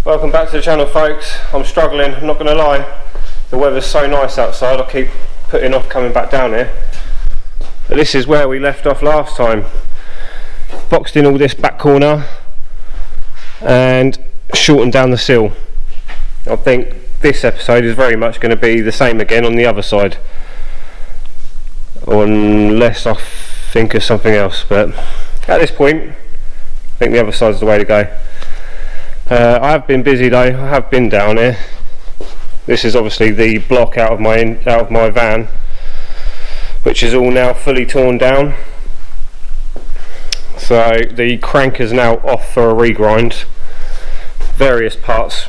Welcome back to the channel, folks. I'm struggling, I'm not going to lie. The weather's so nice outside, I keep putting off coming back down here. But this is where we left off last time. Boxed in all this back corner and shortened down the sill. I think this episode is very much going to be the same again on the other side. Unless I think of something else, but at this point, I think the other side's the way to go. I have been busy though. I have been down here. This is obviously the block out of my van, which is all now fully torn down. So the crank is now off for a regrind. Various parts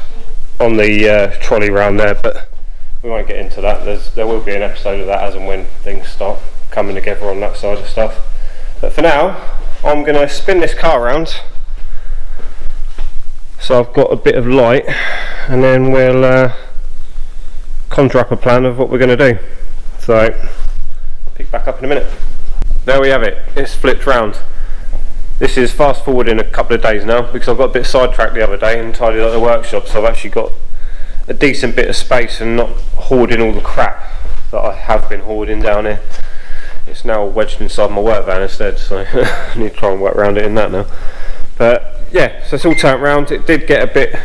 on the trolley round there, but we won't get into that. There will be an episode of that as and when things start coming together on that side of stuff. But for now, I'm going to spin this car around so I've got a bit of light, and then we'll conjure up a plan of what we're going to do. So pick back up in a minute. There we have it, it's flipped round. This is fast forwarding a couple of days now because I got a bit sidetracked the other day and tidied up the workshop, so I've actually got a decent bit of space and not hoarding all the crap that I have been hoarding down here. It's now wedged inside my work van instead, so I need to try and work around it in that now. But yeah, so it's all turned round. It did get a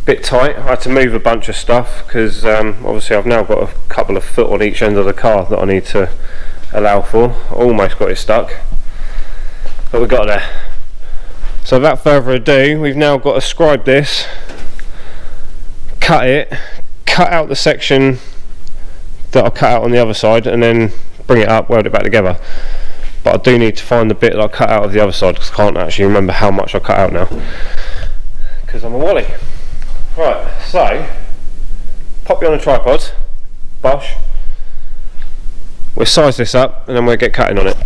bit tight. I had to move a bunch of stuff because obviously I've now got a couple of foot on each end of the car that I need to allow for. I almost got it stuck, but we got there. So without further ado, we've now got to scribe this, cut out the section that I cut out on the other side, and then bring it up, weld it back together. But I do need to find the bit that I cut out of the other side because I can't actually remember how much I cut out now because I'm a wally. Right, so pop you on a tripod, bosh. We'll size this up and then we'll get cutting on it.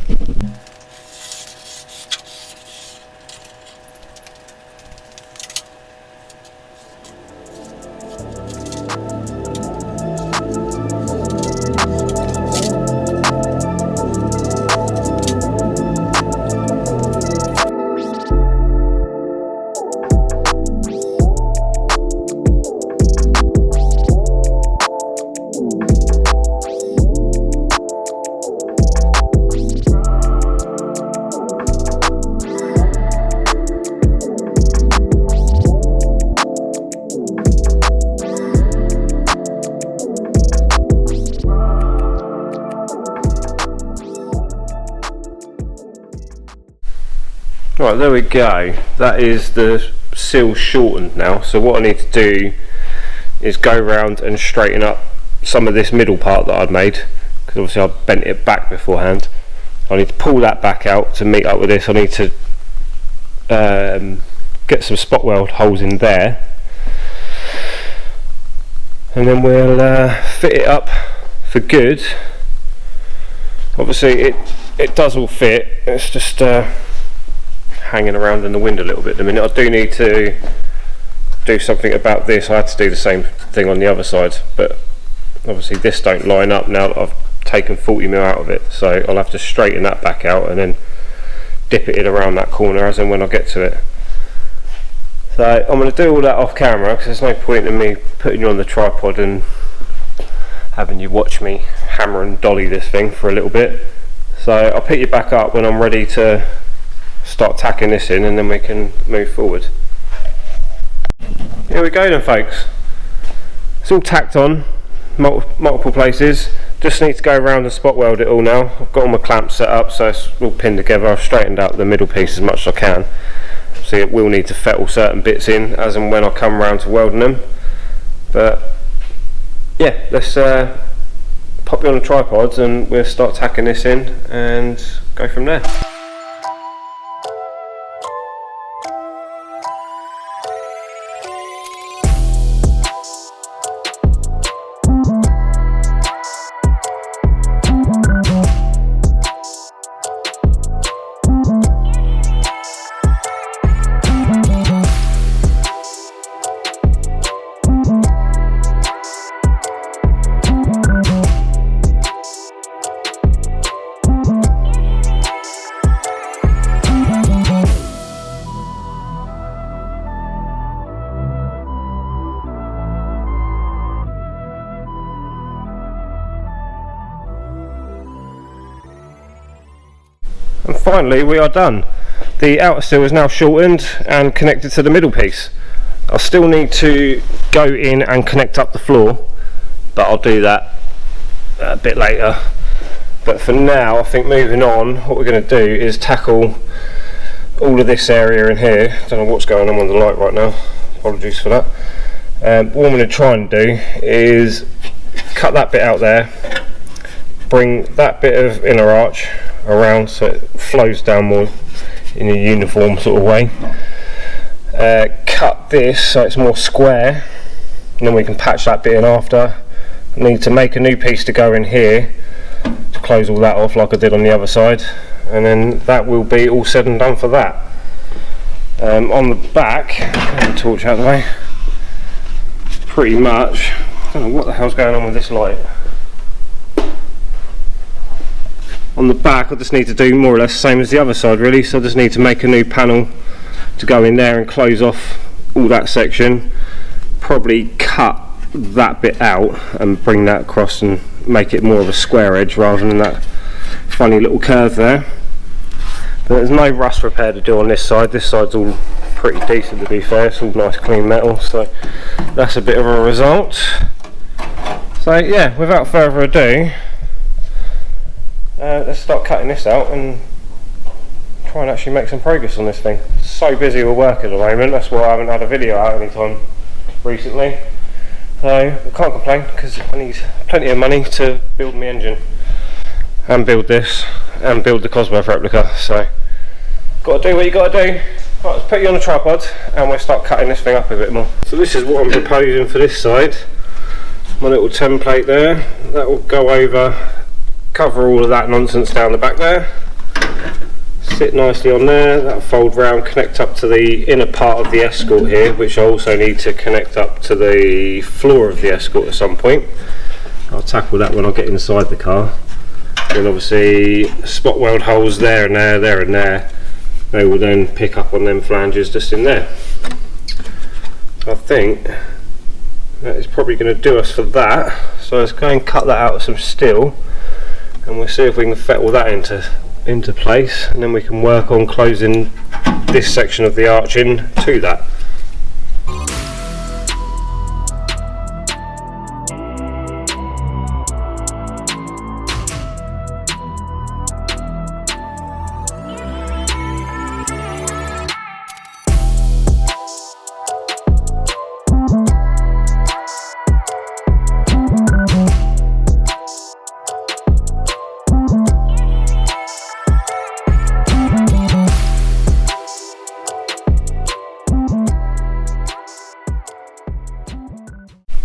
Right, there we go. That is the sill shortened now. So what I need to do is go round and straighten up some of this middle part that I'd made, because obviously I bent it back beforehand. I need to pull that back out to meet up with this. I need to get some spot weld holes in there, and then we'll fit it up for good. Obviously it does all fit. It's just hanging around in the wind a little bit at the minute. I do need to do something about this. I had to do the same thing on the other side, but obviously this don't line up now that I've taken 40mm out of it, so I'll have to straighten that back out and then dip it in around that corner as and when I get to it. So I'm going to do all that off camera because there's no point in me putting you on the tripod and having you watch me hammer and dolly this thing for a little bit. So I'll pick you back up when I'm ready to start tacking this in, and then we can move forward. Here we go then, folks. It's all tacked on multiple places. Just need to go around and spot weld it all now. I've got all my clamps set up so it's all pinned together. I've straightened out the middle piece as much as I can. So it will need to fettle certain bits in as and when I come around to welding them. But yeah, let's pop you on the tripods and we'll start tacking this in and go from there. finally we are done. The outer sill is now shortened and connected to the middle piece. I'll still need to go in and connect up the floor, but I'll do that a bit later. But for now, I think moving on, what we're going to do is tackle all of this area in here. Don't know what's going on with the light right now, apologies for that. What I'm going to try and do is cut that bit out there, bring that bit of inner arch around so it flows down more in a uniform sort of way. Cut this so it's more square, and then we can patch that bit in after. I need to make a new piece to go in here to close all that off like I did on the other side, and then that will be all said and done for that. On the back, get the torch out of the way, pretty much, I don't know what the hell's going on with this light. On the back I just need to do more or less the same as the other side really, so I just need to make a new panel to go in there and close off all that section, probably cut that bit out and bring that across and make it more of a square edge rather than that funny little curve there. But there's no rust repair to do on this side. This side's all pretty decent to be fair, it's all nice clean metal, so that's a bit of a result. So yeah, without further ado, let's start cutting this out and try and actually make some progress on this thing. So busy with work at the moment, that's why I haven't had a video out any time recently. So I can't complain because I need plenty of money to build my engine and build this and build the Cosworth replica. So got to do what you got to do. Right, let's put you on a tripod and we'll start cutting this thing up a bit more. So this is what I'm proposing for this side. My little template there, that will go over, cover all of that nonsense down the back there, sit nicely on there, that'll fold round, connect up to the inner part of the Escort here, which I also need to connect up to the floor of the Escort at some point. I'll tackle that when I get inside the car. And obviously spot weld holes there and there, there and there, they will then pick up on them flanges just in there. So I think that is probably going to do us for that. So let's go and cut that out of some steel and we'll see if we can fettle that into place, and then we can work on closing this section of the arch in to that.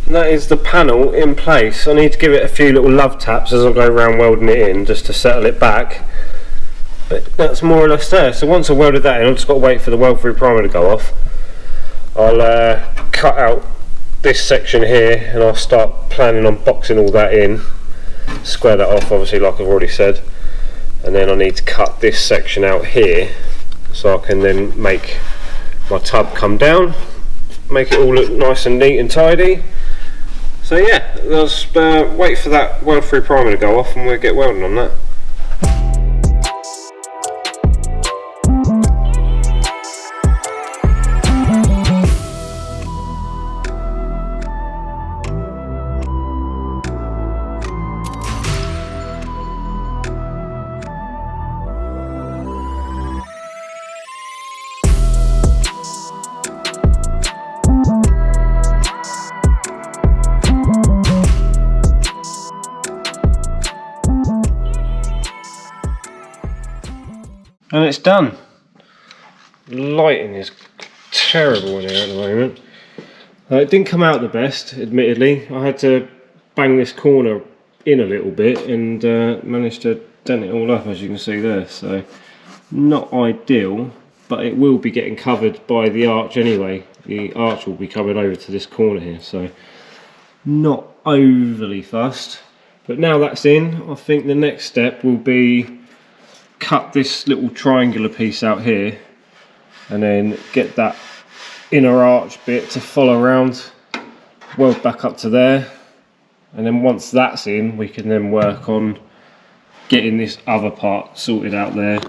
That is the panel in place. I need to give it a few little love taps as I go around welding it in just to settle it back, but that's more or less there. So once I welded that in, I've just got to wait for the weld free primer to go off. I'll cut out this section here and I'll start planning on boxing all that in, square that off obviously like I've already said, and then I need to cut this section out here so I can then make my tub come down, make it all look nice and neat and tidy. So yeah, let's wait for that weld free primer to go off and we'll get welding on that. And it's done. Lighting is terrible in here at the moment. It didn't come out the best, admittedly. I had to bang this corner in a little bit and managed to dent it all up, as you can see there. So not ideal, but it will be getting covered by the arch anyway. The arch will be coming over to this corner here, so not overly fussed. But now that's in, I think the next step will be cut this little triangular piece out here and then get that inner arch bit to follow around, weld back up to there, and then once that's in we can then work on getting this other part sorted out there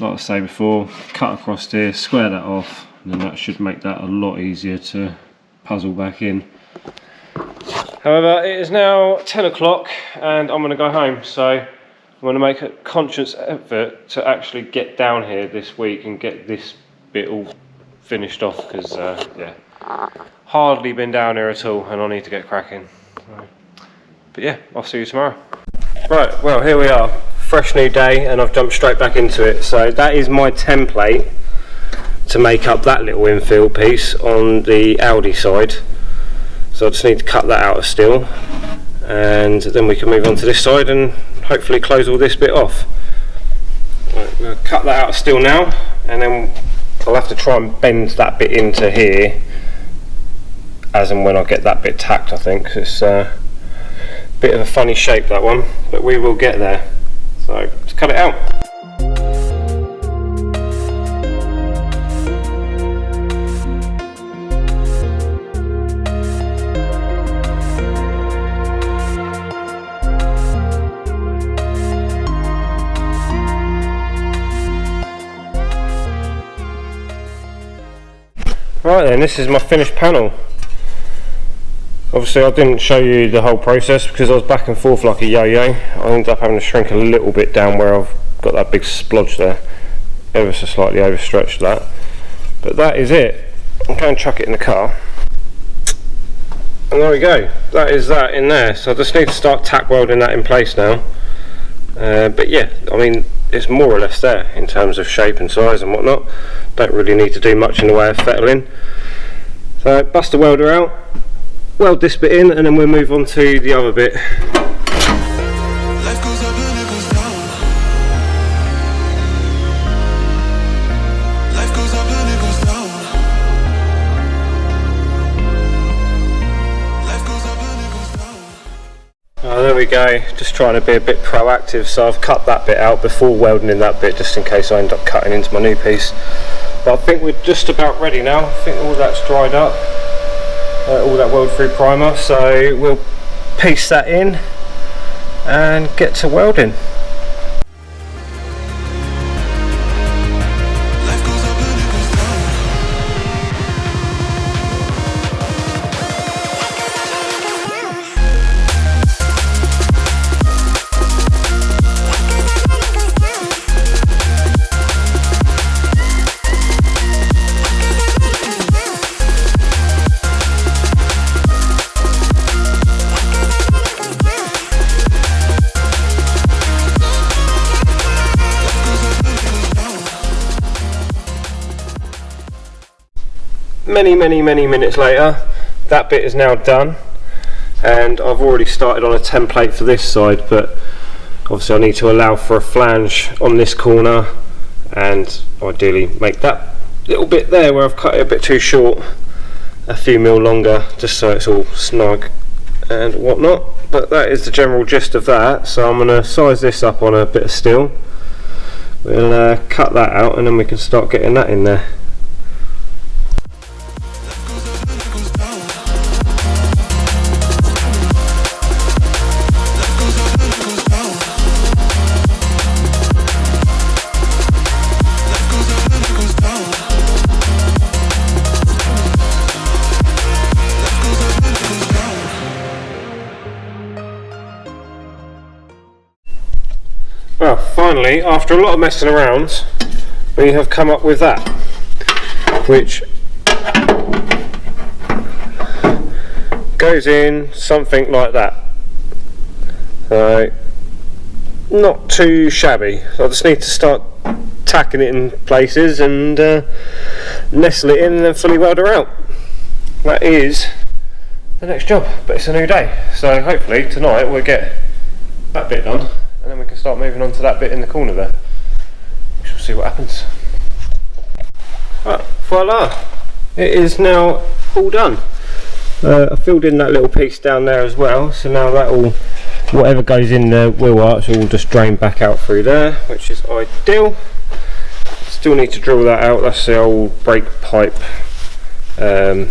like I say before, cut across here, square that off, and then that should make that a lot easier to puzzle back in. However, it is now 10 o'clock and I'm going to go home, so I'm going to make a conscious effort to actually get down here this week and get this bit all finished off, because yeah, hardly been down here at all and I need to get cracking. But yeah, I'll see you tomorrow. Right, well, here we are, fresh new day, and I've jumped straight back into it. So that is my template to make up that little infill piece on the Audi side. So I just need to cut that out of steel, and then we can move on to this side and hopefully close all this bit off. Right, I'm going to cut that out of steel now, and then I'll have to try and bend that bit into here as and when I get that bit tacked. I think it's a bit of a funny shape, that one, but we will get there. So let's cut it out. Right then, this is my finished panel. Obviously I didn't show you the whole process because I was back and forth like a yo-yo. I ended up having to shrink a little bit down where I've got that big splodge there. Ever so slightly overstretched that. But that is it. I'm going to chuck it in the car. And there we go. That is that in there. So I just need to start tack welding that in place now. But yeah, I mean, it's more or less there in terms of shape and size and whatnot. Don't really need to do much in the way of fettling. So bust the welder out, weld this bit in, and then we'll move on to the other bit. Oh, there we go, just trying to be a bit proactive, so I've cut that bit out before welding in that bit, just in case I end up cutting into my new piece. But I think we're just about ready now. I think all that's dried up, all that weld through primer, so we'll piece that in and get to welding. Many minutes later, that bit is now done, and I've already started on a template for this side, but obviously I need to allow for a flange on this corner and ideally make that little bit there where I've cut it a bit too short a few mil longer, just so it's all snug and whatnot. But that is the general gist of that. So I'm going to size this up on a bit of steel, we'll cut that out, and then we can start getting that in there. Well, finally, after a lot of messing around, we have come up with that, which goes in something like that. So, not too shabby. I just need to start tacking it in places and nestle it in and then fully weld her out. That is the next job, but it's a new day. So hopefully tonight we'll get that bit done, and then we can start moving on to that bit in the corner there. We shall see what happens. Right, voila! It is now all done. I filled in that little piece down there as well, so now that all, whatever goes in the wheel arch will just drain back out through there, which is ideal. Still need to drill that out. That's the old brake pipe well,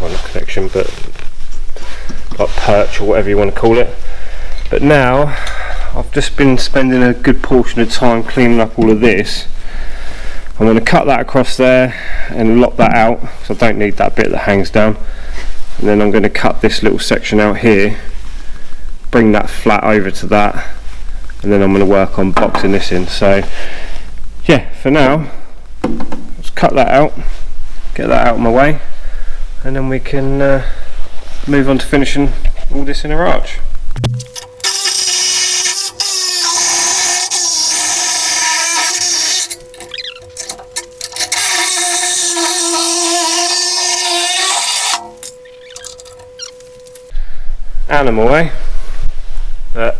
not connection, but like perch or whatever you want to call it. But now I've just been spending a good portion of time cleaning up all of this. I'm going to cut that across there and lock that out, because I don't need that bit that hangs down. And then I'm going to cut this little section out here, bring that flat over to that, and then I'm going to work on boxing this in. So yeah, for now, let's cut that out, get that out of my way, and then we can move on to finishing all this inner arch. Animal way, but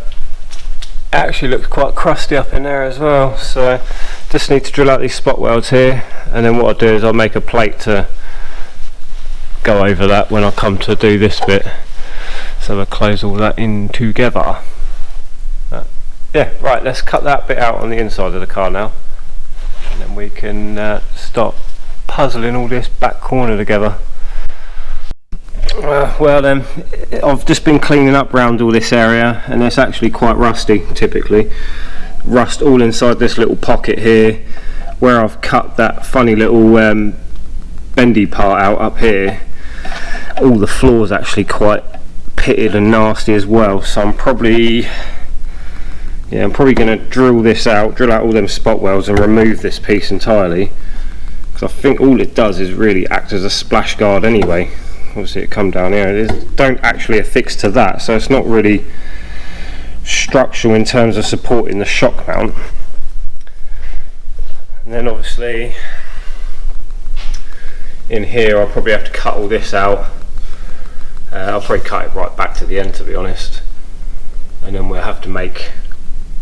actually looks quite crusty up in there as well, so just need to drill out these spot welds here, and then what I'll do is I'll make a plate to go over that when I come to do this bit, so I'll close all that in together. Yeah, right, let's cut that bit out on the inside of the car now, and then we can start puzzling all this back corner together. Well then, I've just been cleaning up around all this area, and it's actually quite rusty. Typically rust all inside this little pocket here where I've cut that funny little bendy part out up here. All the floor's actually quite pitted and nasty as well, so I'm probably going to drill this out, drill out all them spot welds and remove this piece entirely, because I think all it does is really act as a splash guard anyway. Obviously it come down here, it don't actually affix to that, so it's not really structural in terms of supporting the shock mount. And then obviously in here I'll probably have to cut all this out. I'll probably cut it right back to the end, to be honest, and then we'll have to make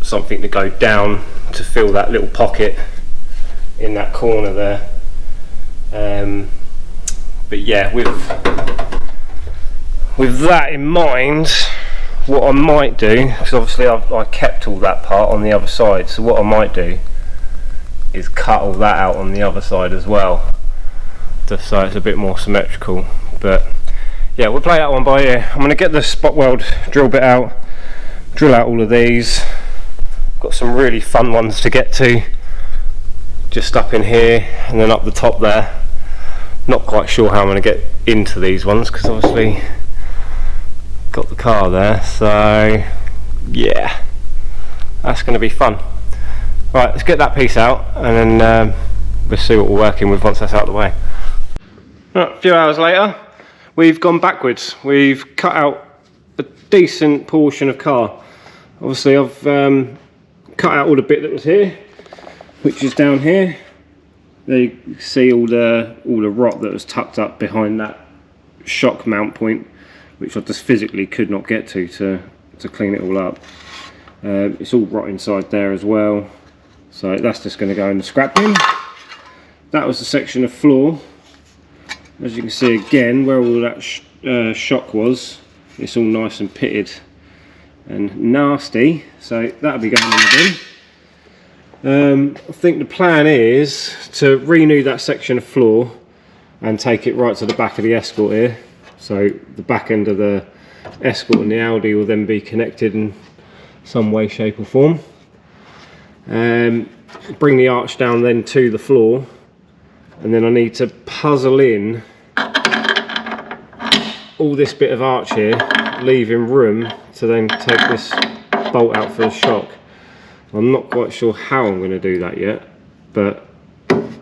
something to go down to fill that little pocket in that corner there. But yeah, with that in mind, what I might do, because obviously I kept all that part on the other side, so what I might do is cut all that out on the other side as well, just so it's a bit more symmetrical. But yeah, we'll play that one by ear. I'm going to get the spot weld drill bit out, drill out all of these. Got some really fun ones to get to, just up in here and then up the top there. Not quite sure how I'm going to get into these ones, because obviously got the car there, so yeah, that's going to be fun. Right, let's get that piece out, and then we'll see what we're working with once that's out of the way. Right, a few hours later, we've gone backwards. We've cut out a decent portion of car. Obviously I've cut out all the bit that was here, which is down here. There you can see all the rot that was tucked up behind that shock mount point, which I just physically could not get to clean it all up. It's all rot inside there as well, so that's just going to go in the scrap bin. That was the section of floor. As you can see again, where all that shock was, it's all nice and pitted and nasty, so that'll be going in the bin. I think the plan is to renew that section of floor and take it right to the back of the Escort here. So the back end of the Escort and the Audi will then be connected in some way, shape or form. Bring the arch down then to the floor, and then I need to puzzle in all this bit of arch here, leaving room to then take this bolt out for the shock. I'm not quite sure how I'm going to do that yet, but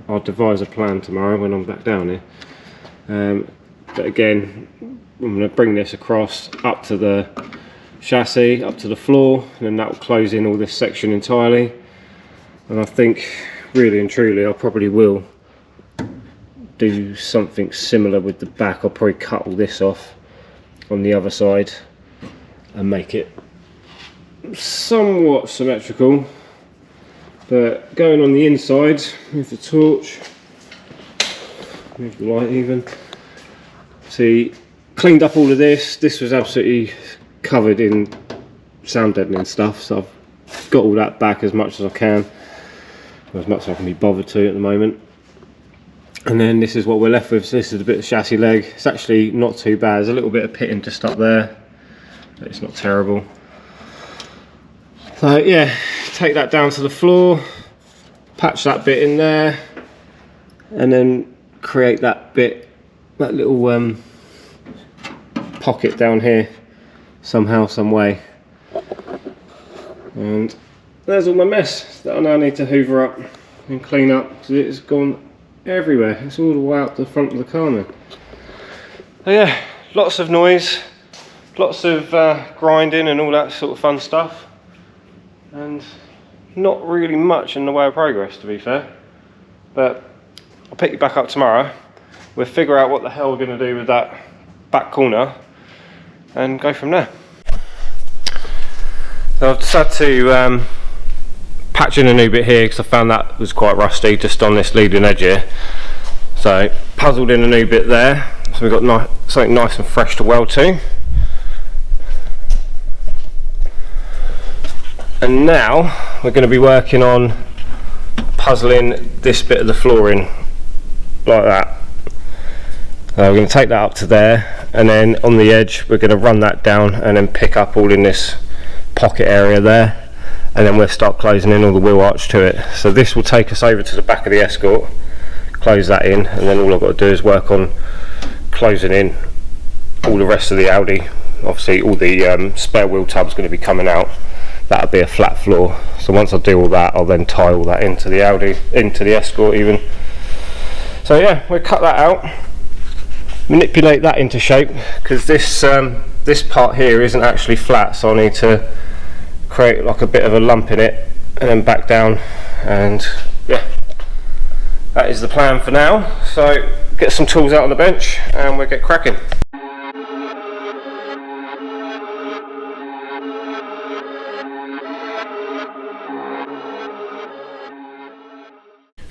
I'll devise a plan tomorrow when I'm back down here. But again, I'm going to bring this across up to the chassis, up to the floor, and then that will close in all this section entirely. And I think really and truly I probably will do something similar with the back. I'll probably cut all this off on the other side and make it somewhat symmetrical. But going on the inside with the torch, move the light even, see, cleaned up all of this. This was absolutely covered in sound deadening stuff, so I've got all that back as much as I can, or as much as I can be bothered to at the moment. And then this is what we're left with. So this is a bit of chassis leg. It's actually not too bad. There's a little bit of pitting just up there, but it's not terrible. So yeah, take that down to the floor, patch that bit in there, and then create that bit, that little pocket down here somehow, some way. And there's all my mess that I now need to hoover up and clean up, because it's gone everywhere. It's all the way out the front of the car now. So yeah, lots of noise, lots of grinding and all that sort of fun stuff, and not really much in the way of progress, to be fair. But I'll pick you back up tomorrow. We'll figure out what the hell we're going to do with that back corner and go from there. So I've just had to patch in a new bit here because I found that was quite rusty just on this leading edge here. So puzzled in a new bit there. So we've got something nice and fresh to weld to. And now we're going to be working on puzzling this bit of the flooring like that. So we're going to take that up to there, and then on the edge we're going to run that down and then pick up all in this pocket area there, and then we'll start closing in all the wheel arch to it. So this will take us over to the back of the Escort, close that in, and then all I've got to do is work on closing in all the rest of the Audi. Obviously all the spare wheel tub's going to be coming out. That'll be a flat floor, so once I do all that I'll then tie all that into the Audi, into the Escort even. So yeah, we'll cut that out, manipulate that into shape, because this part here isn't actually flat, so I need to create like a bit of a lump in it and then back down, and yeah, that is the plan for now. So get some tools out on the bench and we'll get cracking.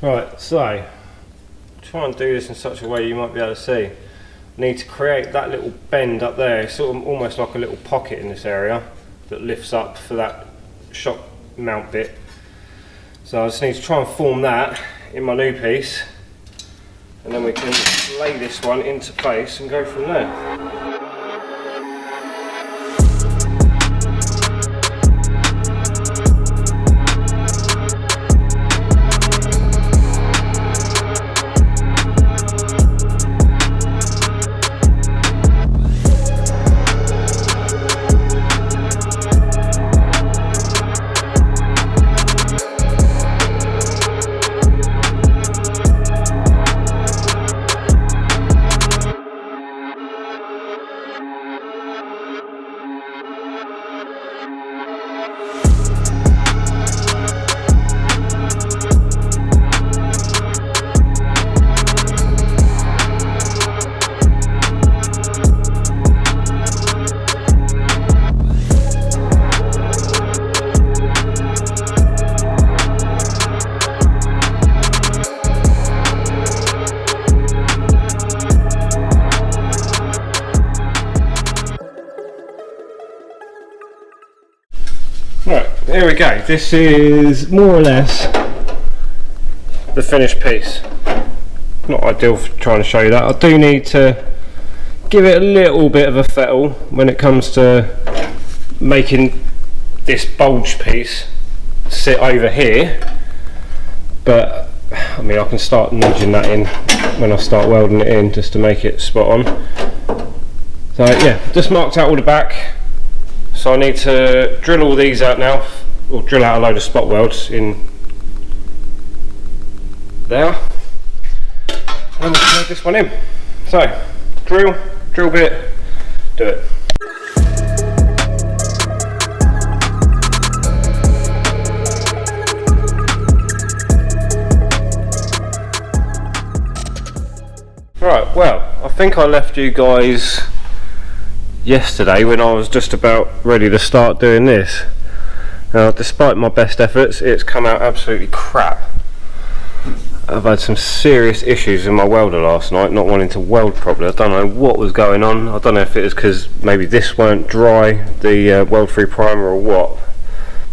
Right, so try and do this in such a way you might be able to see. Need to create that little bend up there. It's sort of almost like a little pocket in this area that lifts up for that shock mount bit. So I just need to try and form that in my new piece, and then we can lay this one into place and go from there. Right, here we go. This is more or less the finished piece. Not ideal for trying to show you that. I do need to give it a little bit of a fettle when it comes to making this bulge piece sit over here, but I mean I can start nudging that in when I start welding it in just to make it spot on. So yeah, just marked out all the back. So I need to drill all these out now, or drill out a load of spot welds in there, and we can make this one in. So drill bit, do it. Right, well, I think I left you guys yesterday when I was just about ready to start doing this. Now, despite my best efforts, it's come out absolutely crap. I've had some serious issues with my welder last night, not wanting to weld properly. I don't know what was going on. I don't know if it was because maybe this won't dry, the weld-free primer, or what,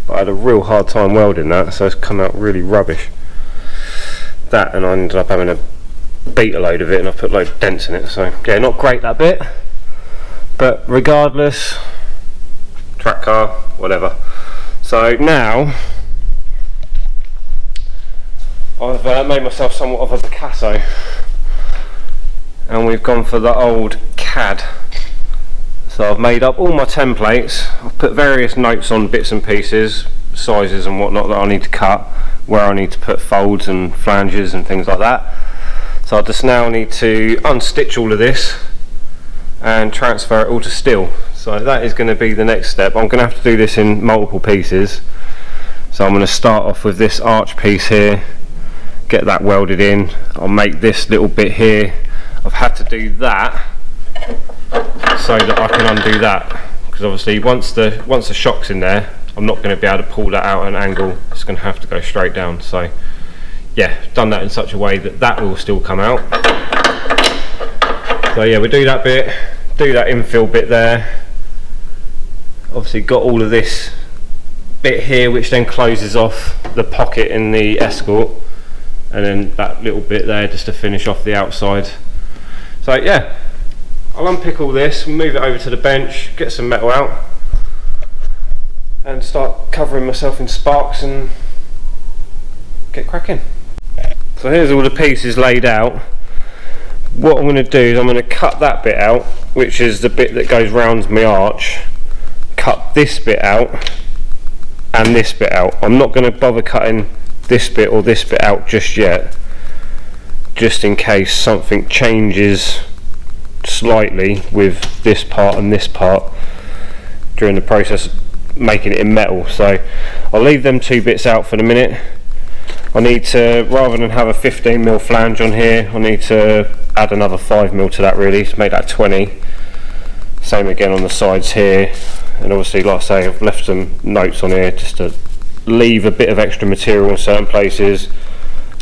but I had a real hard time welding that, so it's come out really rubbish. That, and I ended up having to beat a load of it, and I put a load of dents in it, so yeah, not great that bit. But regardless, track car, whatever. So now I've made myself somewhat of a Picasso, and we've gone for the old CAD. So I've made up all my templates. I've put various notes on bits and pieces, sizes and whatnot that I need to cut, where I need to put folds and flanges and things like that. So I just now need to unstitch all of this and transfer it all to steel. So that is going to be the next step. I'm going to have to do this in multiple pieces. So I'm going to start off with this arch piece here, get that welded in. I'll make this little bit here. I've had to do that so that I can undo that, because obviously once the shock's in there, I'm not going to be able to pull that out at an angle. It's going to have to go straight down. So yeah, done that in such a way that that will still come out. So yeah, we do that bit, do that infill bit there. Obviously got all of this bit here which then closes off the pocket in the Escort, and then that little bit there just to finish off the outside. So yeah, I'll unpick all this, move it over to the bench, get some metal out and start covering myself in sparks and get cracking. So here's all the pieces laid out. What I'm going to do is I'm going to cut that bit out, which is the bit that goes round my arch, cut this bit out and this bit out. I'm not going to bother cutting this bit or this bit out just yet, just in case something changes slightly with this part and this part during the process of making it in metal. So I'll leave them two bits out for the minute. I need to, rather than have a 15mm flange on here, I need to add another 5mm to that really to make that 20. Same again on the sides here, and obviously like I say, I've left some notes on here just to leave a bit of extra material in certain places,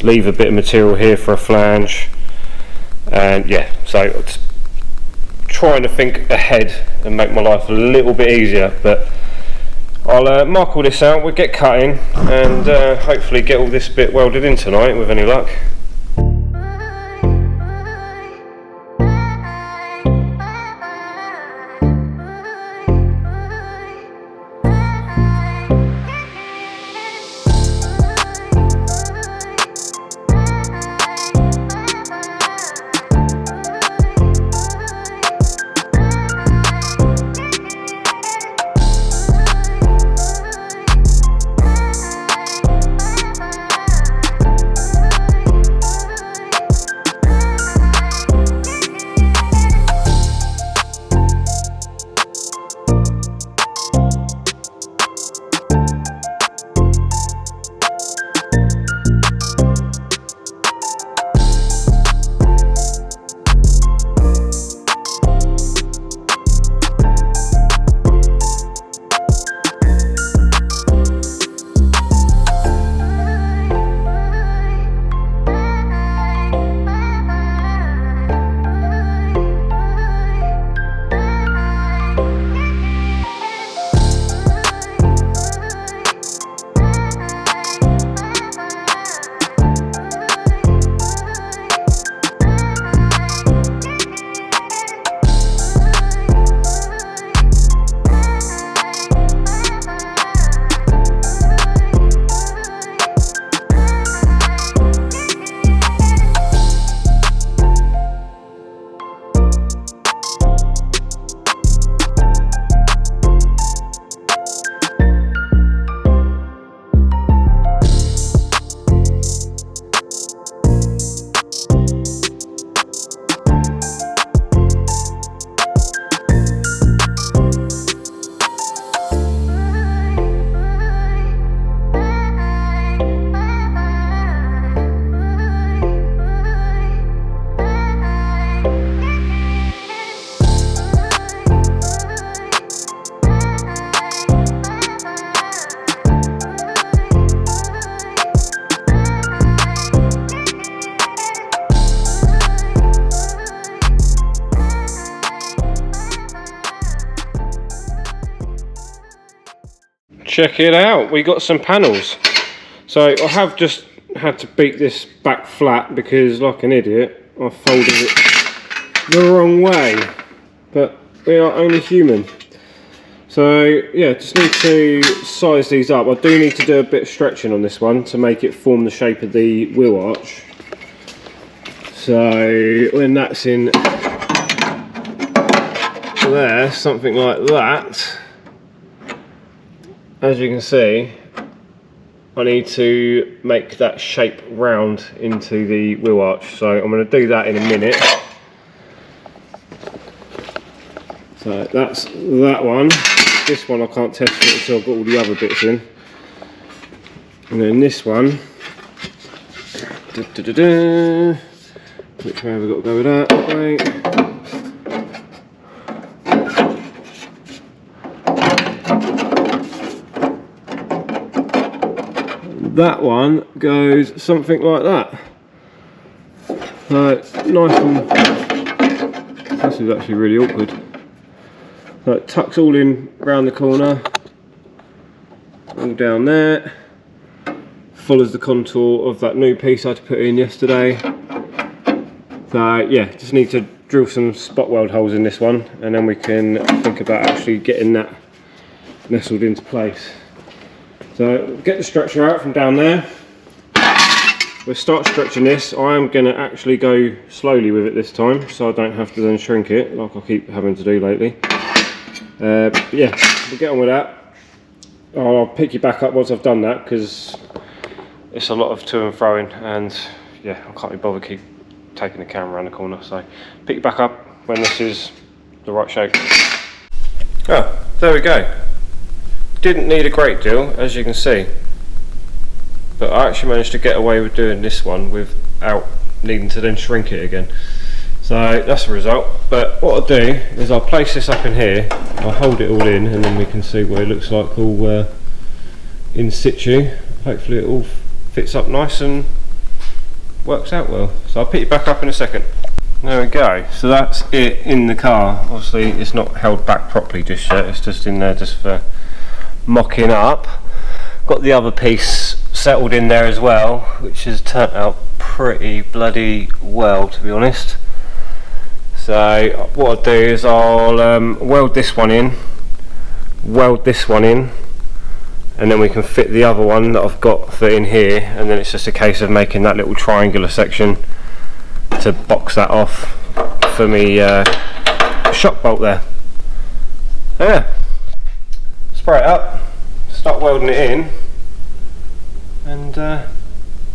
leave a bit of material here for a flange, and yeah, so just trying to think ahead and make my life a little bit easier. But I'll mark all this out, we'll get cutting and hopefully get all this bit welded in tonight with any luck. Check it out, we got some panels. So I have just had to beat this back flat because, like an idiot, I folded it the wrong way, but we are only human. So yeah, just need to size these up. I do need to do a bit of stretching on this one to make it form the shape of the wheel arch. So when that's in there, something like that, as you can see, I need to make that shape round into the wheel arch. So I'm going to do that in a minute. So that's that one. This one I can't test it until I've got all the other bits in. And then this one, which way have we got to go with that? Right. That one goes something like that. Nice and, this is actually really awkward. So it tucks all in round the corner, all down there, follows the contour of that new piece I had to put in yesterday. So yeah, just need to drill some spot weld holes in this one, and then we can think about actually getting that nestled into place. So get the structure out from down there. We'll start stretching this. I am going to actually go slowly with it this time, so I don't have to then shrink it like I keep having to do lately. But yeah, we'll get on with that. I'll pick you back up once I've done that, because it's a lot of to and froing, and yeah, I can't be bothered keep taking the camera around the corner. So pick you back up when this is the right shape. Oh, there we go. Didn't need a great deal, as you can see, but I actually managed to get away with doing this one without needing to then shrink it again. So that's the result. But what I'll do is I'll place this up in here, I'll hold it all in, and then we can see what it looks like all in situ. Hopefully it all fits up nice and works out well. So I'll pick you back up in a second. There we go, so that's it in the car. Obviously it's not held back properly just yet, it's just in there just for mocking up. Got the other piece settled in there as well, which has turned out pretty bloody well, to be honest. So what I'll do is I'll weld this one in, weld this one in, and then we can fit the other one that I've got for in here, and then it's just a case of making that little triangular section to box that off for me shock bolt there. So yeah, spray it up, start welding it in, and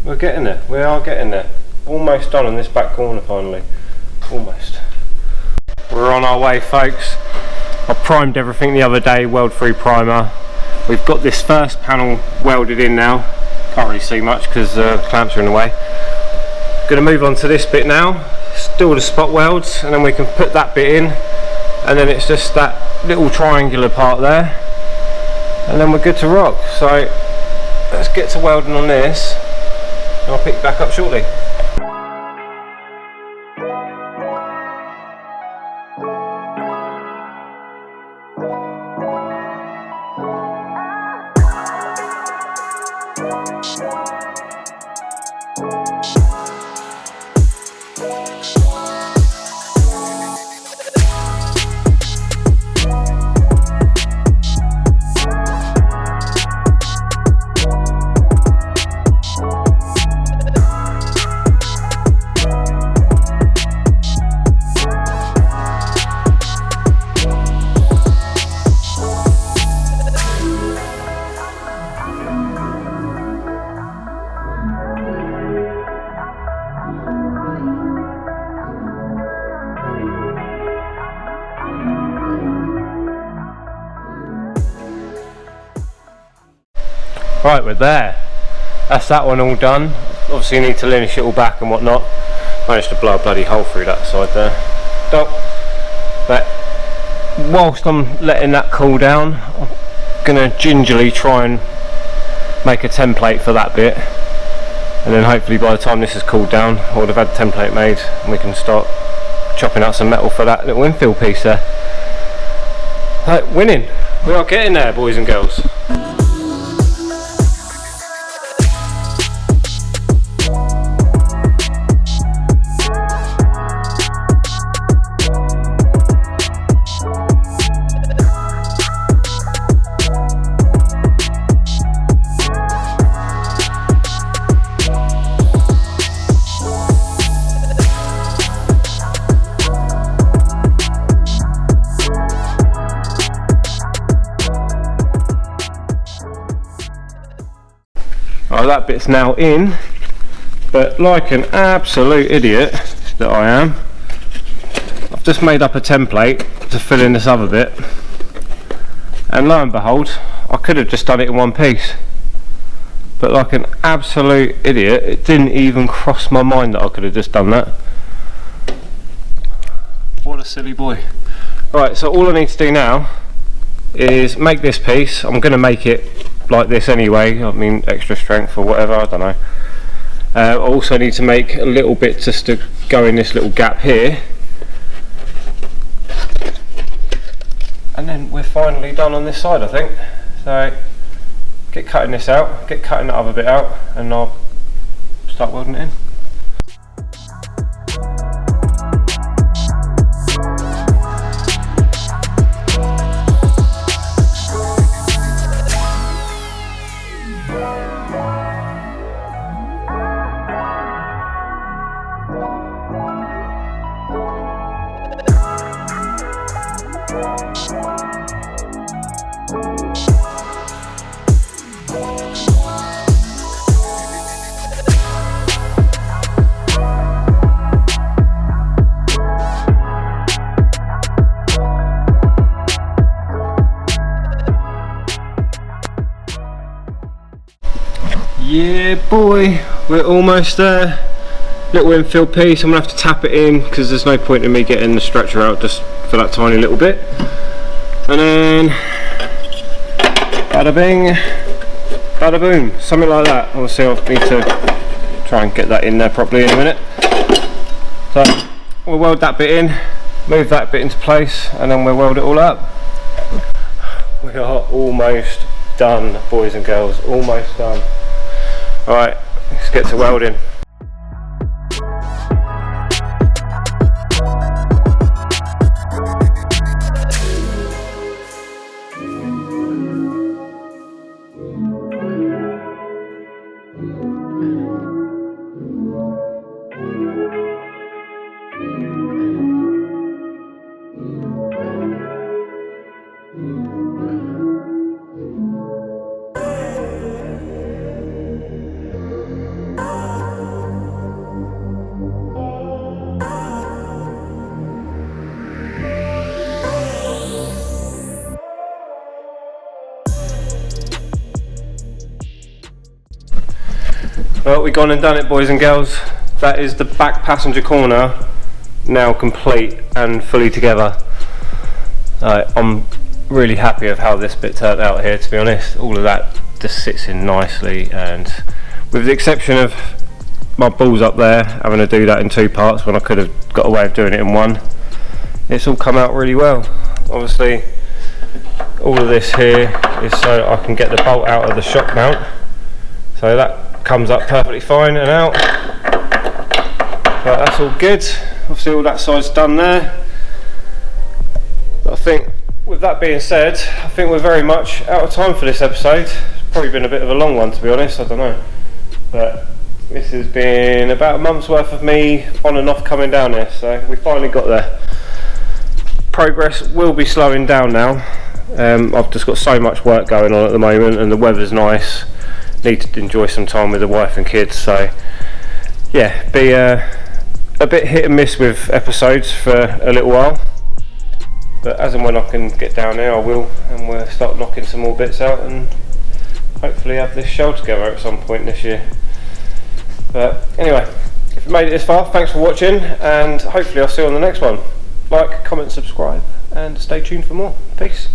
we're getting there. We are getting there. Almost done on this back corner finally. Almost. We're on our way, folks. I primed everything the other day, weld-free primer. We've got this first panel welded in now. Can't really see much because the clamps are in the way. Going to move on to this bit now, still the spot welds, and then we can put that bit in, and then it's just that little triangular part there, and then we're good to rock. So let's get to welding on this, and I'll pick you back up shortly. Right, we're there. That's that one all done. Obviously you need to linish it all back and whatnot. Managed to blow a bloody hole through that side there. But whilst I'm letting that cool down, I'm gonna gingerly try and make a template for that bit, and then hopefully by the time this is cooled down I would have had the template made and we can start chopping out some metal for that little infill piece there. Right, winning. We are getting there, boys and girls. that bit's now in, but like an absolute idiot that I am, I've just made up a template to fill in this other bit, and lo and behold, I could have just done it in one piece, but like an absolute idiot, it didn't even cross my mind that I could have just done that. What a silly boy. Right, so all I need to do now is make this piece. I'm going to make it like this anyway, I mean extra strength or whatever, I don't know. I also need to make a little bit just to go in this little gap here, and then we're finally done on this side, I think. So get cutting this out, get cutting that other bit out, and I'll start welding it in. Yeah boy, we're almost there. Little infill piece, I'm going to have to tap it in because there's no point in me getting the stretcher out just for that tiny little bit. And then bada bing, bada boom, something like that. Obviously I'll need to try and get that in there properly in a minute. So we'll weld that bit in, move that bit into place, and then we'll weld it all up. We are almost done, boys and girls, almost done. Alright, let's get to welding. Well, we've gone and done it, boys and girls. That is the back passenger corner now complete and fully together. I'm really happy of how this bit turned out here, to be honest. All of that just sits in nicely, and with the exception of my balls up there, having to do that in two parts when I could have got away with doing it in one, it's all come out really well. Obviously all of this here is so I can get the bolt out of the shock mount, so that comes up perfectly fine and out. But that's all good. Obviously all that side's done there. But I think with that being said, I think we're very much out of time for this episode. It's probably been a bit of a long one, to be honest, I don't know. But this has been about a month's worth of me on and off coming down here, so we finally got there. Progress will be slowing down now. I've just got so much work going on at the moment, and the weather's nice. Need to enjoy some time with the wife and kids, so yeah, be a bit hit and miss with episodes for a little while, but as and when I can get down there I will, and we'll start knocking some more bits out and hopefully have this show together at some point this year. But anyway, if you made it this far, thanks for watching, and hopefully I'll see you on the next one. Like, comment, subscribe, and stay tuned for more. Peace.